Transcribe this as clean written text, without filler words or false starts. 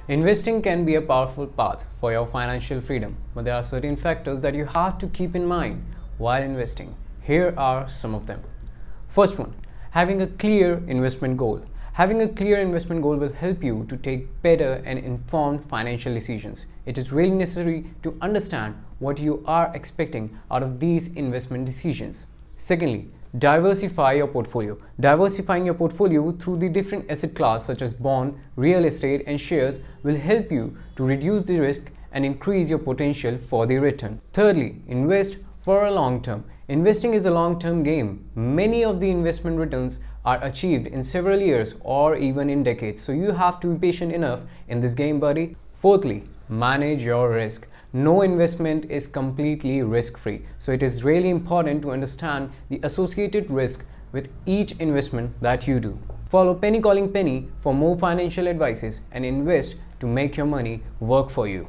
Investing can be a powerful path for your financial freedom, but there are certain factors that you have to keep in mind while investing. Here are some of them. First one, having a clear investment goal. Having a clear investment goal will help you to take better and informed financial decisions. It is really necessary to understand what you are expecting out of these investment decisions. Secondly, diversify your portfolio. Diversifying your portfolio through the different asset class such as bond, real estate and shares will help you to reduce the risk and increase your potential for the return. Thirdly, invest for a long term. Investing is a long-term game. Many of the investment returns are achieved in several years or even in decades. So you have to be patient enough in this game, buddy. Fourthly, manage your risk. No investment is completely risk-free. So it is really important to understand the associated risk with each investment that you do. Follow Penny Calling Penny for more financial advices and invest to make your money work for you.